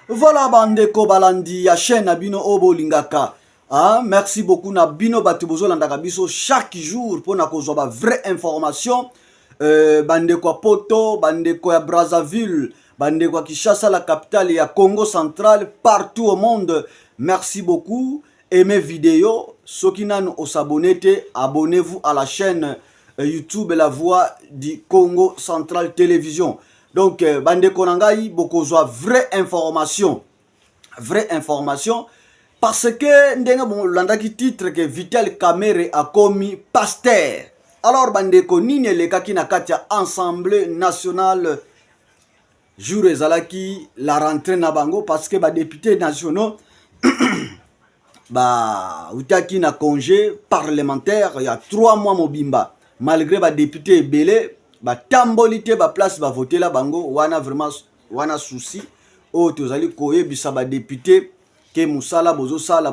Voilà bandeko balandi ya chaîne Abino Obo Lingaka. Ah, merci beaucoup na Bino Batubozo Landaka biso chaque jour pour na kozwa ba vraie information. Bandeko Poto, bandeko ya Brazzaville, bandeko Kinshasa la capitale ya Congo central, partout au monde. Merci beaucoup. Aimez vidéo, soki nanu osabonete, abonnez-vous à la chaîne YouTube La Voix du Congo Central Télévision. Donc, bandeko nangai bokozwa vraie information. Vraie information. Parce que, ndenga bon landaki titre que Vital Kamerhe a commis pasteur. Alors, bandeko nini lekaki na kati ya Assemblée nationale jour ezalaki la rentrée na bango parce que ba députés nationaux ba utaki na congé parlementaire il y a 3 mois mobimba. Malgré ba député belé ba tambolité ba place ba voter la bango wana vraiment wana souci o tozali koyebisa ba député ke musala bozo sala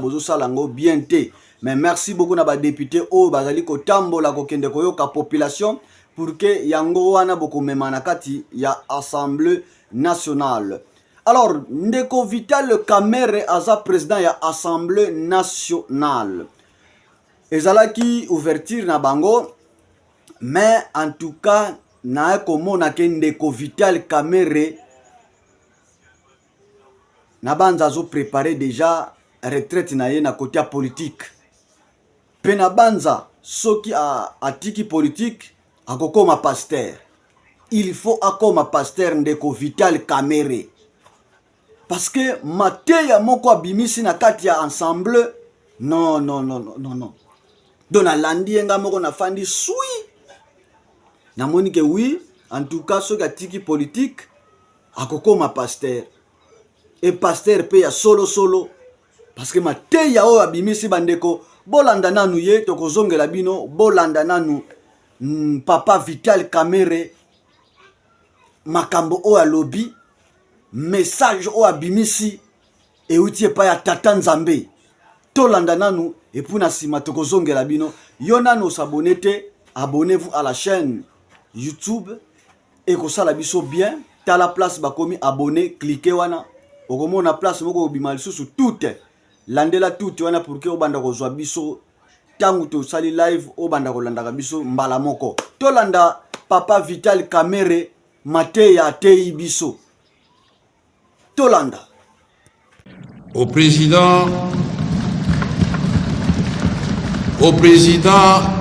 ngo bien té. Mais merci beaucoup na ba député o bazali ko tambola ko kende koyoka population pour que yango wana boko memana kati ya Assemblée nationale. Alors, Ndeko Vital Kamerhe aza président ya Assemblée nationale. Ezalaki ouverture na bango, mais en tout cas, na komona ke Ndeko Vital Kamerhe na banza zo préparer déjà retraite na ye na côté politique. Pe na banza soki atiki politique akokoma pasteur. Il faut akoma pasteur Ndeko Vital Kamerhe. Parce que mateya moko abimisi na kati ya ensemble non. Dona landi nga moko na fandi sui. Na moni ke oui, en tout cas soki atiki politique akokoma pasteur. Et pasteur pe ya solo parce que mateya o abimisi bandeko bolanda nanu ye tokozongela bino bolanda nanu papa Vital Kamerhe makambo o alobi message o abimisi e utie pa ya tata nzambe tolanda nanu et pour na sima tokozongela bino yo nanu s'abonnete, abonnez-vous à la chaîne YouTube et ko sala biso bien ta la place bakomi abonné cliquez wana okomona place moko bimali susu toute landela toute wana pour que obanda kozwa biso tangu to sali live obanda kolanda biso mbala moko tolanda papa Vital Kamerhe mateya tei biso Tolanda. Au président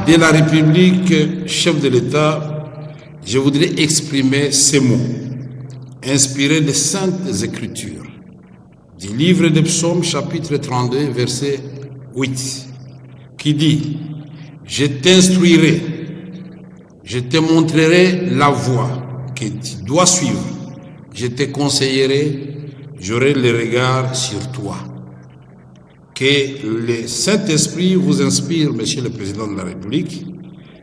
de la République, chef de l'État, je voudrais exprimer ces mots, inspirés des Saintes Écritures, du livre des Psaumes, chapitre 32, verset 8, qui dit « Je t'instruirai, je te montrerai la voie que tu dois suivre, je te conseillerai, j'aurai le regard sur toi. » Que le Saint-Esprit vous inspire, Monsieur le Président de la République,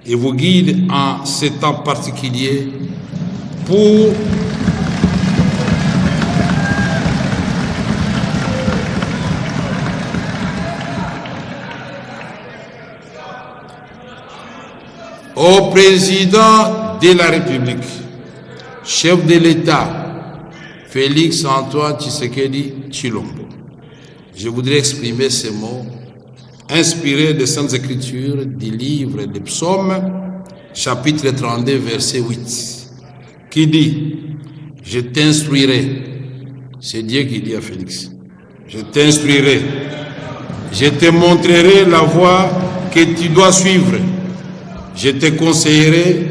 et vous guide en ce temps particulier pour au Président de la République, chef de l'État, Félix Antoine Tshisekedi Tshilombo. Je voudrais exprimer ces mots inspirés des Saintes Écritures du livre des Psaumes, chapitre 32, verset 8, qui dit « Je t'instruirai ». C'est Dieu qui dit à Félix « Je t'instruirai, je te montrerai la voie que tu dois suivre, je te conseillerai,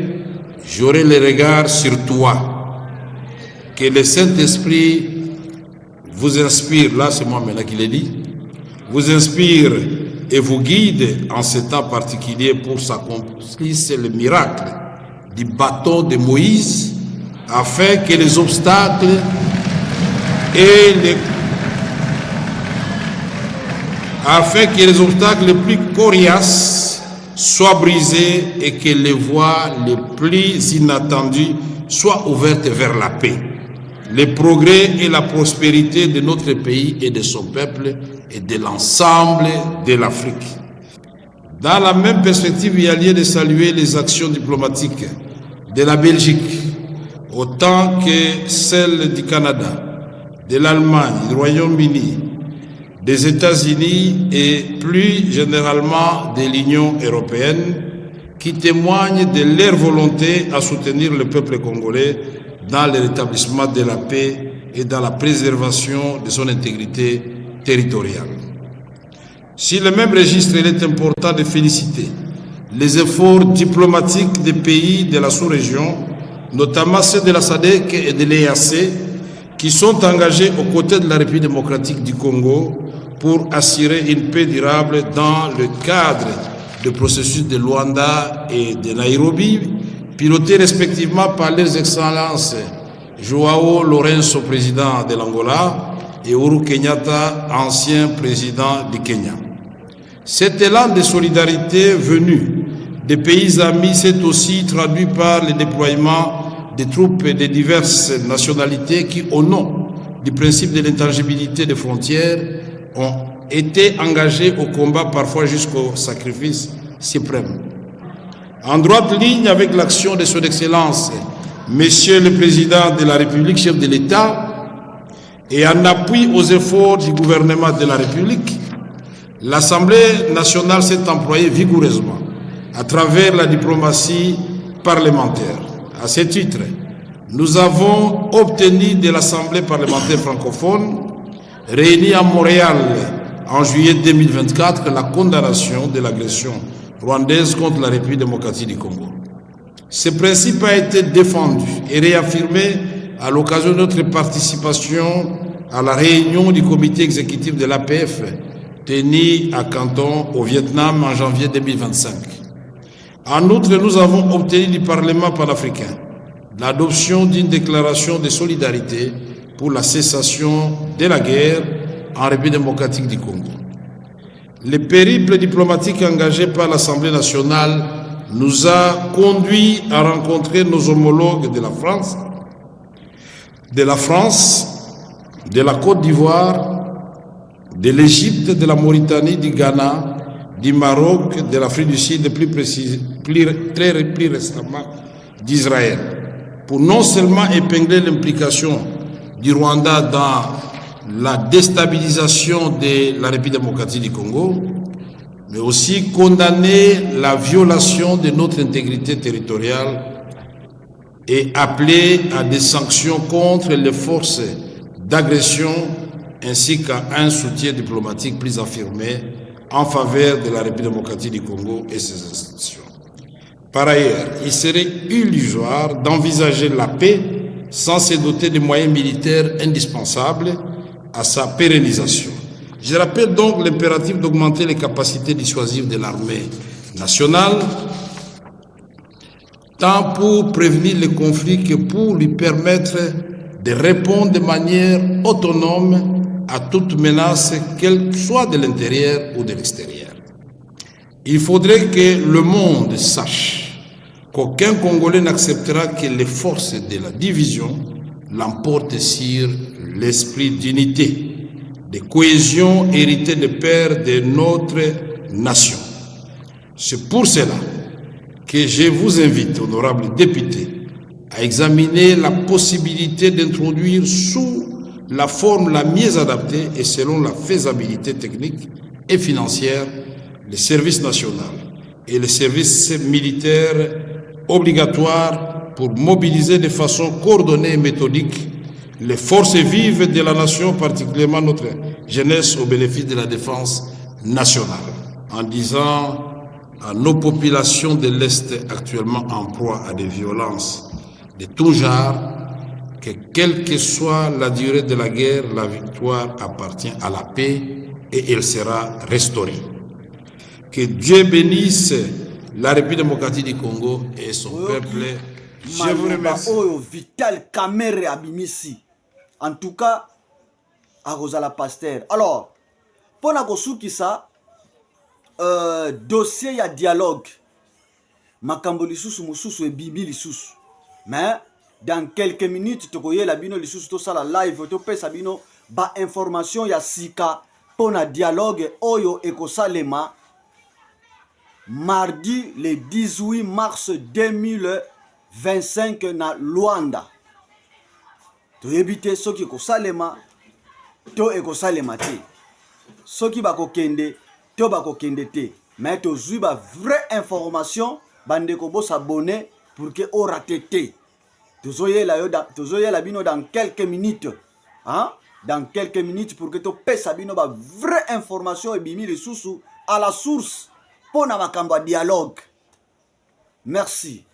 j'aurai le regard sur toi. » Que le Saint-Esprit vous inspire, là c'est moi maintenant qui l'ai dit, vous inspire et vous guide en ce temps particulier pour s'accomplir le miracle du bâton de Moïse, afin que les obstacles les plus coriaces soient brisés et que les voies les plus inattendues soient ouvertes vers la paix, le progrès et la prospérité de notre pays et de son peuple et de l'ensemble de l'Afrique. Dans la même perspective, il y a lieu de saluer les actions diplomatiques de la Belgique, autant que celles du Canada, de l'Allemagne, du Royaume-Uni, des États-Unis et plus généralement de l'Union européenne qui témoignent de leur volonté à soutenir le peuple congolais dans le rétablissement de la paix et dans la préservation de son intégrité territoriale. Si le même registre, il est important de féliciter les efforts diplomatiques des pays de la sous-région, notamment ceux de la SADC et de l'EAC, qui sont engagés aux côtés de la République démocratique du Congo pour assurer une paix durable dans le cadre du processus de Luanda et de Nairobi, pilotés respectivement par leurs excellences Joao Lourenço, président de l'Angola, et Uhuru Kenyatta, ancien président du Kenya. Cet élan de solidarité venu des pays amis s'est aussi traduit par le déploiement des troupes de diverses nationalités qui, au nom du principe de l'intangibilité des frontières, ont été engagés au combat, parfois jusqu'au sacrifice suprême. En droite ligne avec l'action de son Excellence, Monsieur le Président de la République, chef de l'État, et en appui aux efforts du gouvernement de la République, l'Assemblée nationale s'est employée vigoureusement à travers la diplomatie parlementaire. À ce titre, nous avons obtenu de l'Assemblée parlementaire francophone, réunie à Montréal en juillet 2024, la condamnation de l'agression rwandaise contre la République démocratique du Congo. Ce principe a été défendu et réaffirmé à l'occasion de notre participation à la réunion du comité exécutif de l'APF tenue à Canton, au Vietnam, en janvier 2025. En outre, nous avons obtenu du Parlement panafricain l'adoption d'une déclaration de solidarité pour la cessation de la guerre en République démocratique du Congo. Le périple diplomatique engagé par l'Assemblée nationale nous a conduits à rencontrer nos homologues de la France, de la Côte d'Ivoire, de l'Égypte, de la Mauritanie, du Ghana, du Maroc, de l'Afrique du Sud, plus récemment d'Israël, pour non seulement épingler l'implication du Rwanda dans la déstabilisation de la République démocratique du Congo, mais aussi condamner la violation de notre intégrité territoriale et appeler à des sanctions contre les forces d'agression ainsi qu'à un soutien diplomatique plus affirmé en faveur de la République démocratique du Congo et ses institutions. Par ailleurs, il serait illusoire d'envisager la paix sans se doter des moyens militaires indispensables à sa pérennisation. Je rappelle donc l'impératif d'augmenter les capacités dissuasives de l'armée nationale, tant pour prévenir les conflits que pour lui permettre de répondre de manière autonome à toute menace, qu'elle soit de l'intérieur ou de l'extérieur. Il faudrait que le monde sache qu'aucun Congolais n'acceptera que les forces de la division l'emportent sur l'esprit d'unité, de cohésion héritée de père de notre nation. C'est pour cela que je vous invite, honorables députés, à examiner la possibilité d'introduire sous la forme la mieux adaptée et selon la faisabilité technique et financière le service national et le service militaire obligatoire pour mobiliser de façon coordonnée et méthodique les forces vives de la nation, particulièrement notre jeunesse, au bénéfice de la défense nationale, en disant à nos populations de l'Est actuellement en proie à des violences de tout genre que quelle que soit la durée de la guerre, la victoire appartient à la paix et elle sera restaurée. Que Dieu bénisse la République démocratique du Congo et son peuple. Je vous remercie. Vital Kamerhe abimisi. En tout cas, à Rosala Pasteur. Alors, pour la ça, dossier ya dialogue. Makambo lisusu mususu et bibi lisusu. Mais dans quelques minutes, tokoye la bino lisusu to sala live to pesa bino ba information ya sika pour na dialogue oyo ekosalema mardi le 18 mars 2025 na Luanda. Toyebite soki ekosalema to ekosalema te. Soki bakokende to bakokende te. Mais tozwi ba vraie information bandeko bo s'abonner pour que o rate te. Tozoyela bino dans quelques minutes. Hein? Dans quelques minutes pour que tu pesa bino ba vraie information et bimi lisusu à la source pour na makambo dialogue. Merci.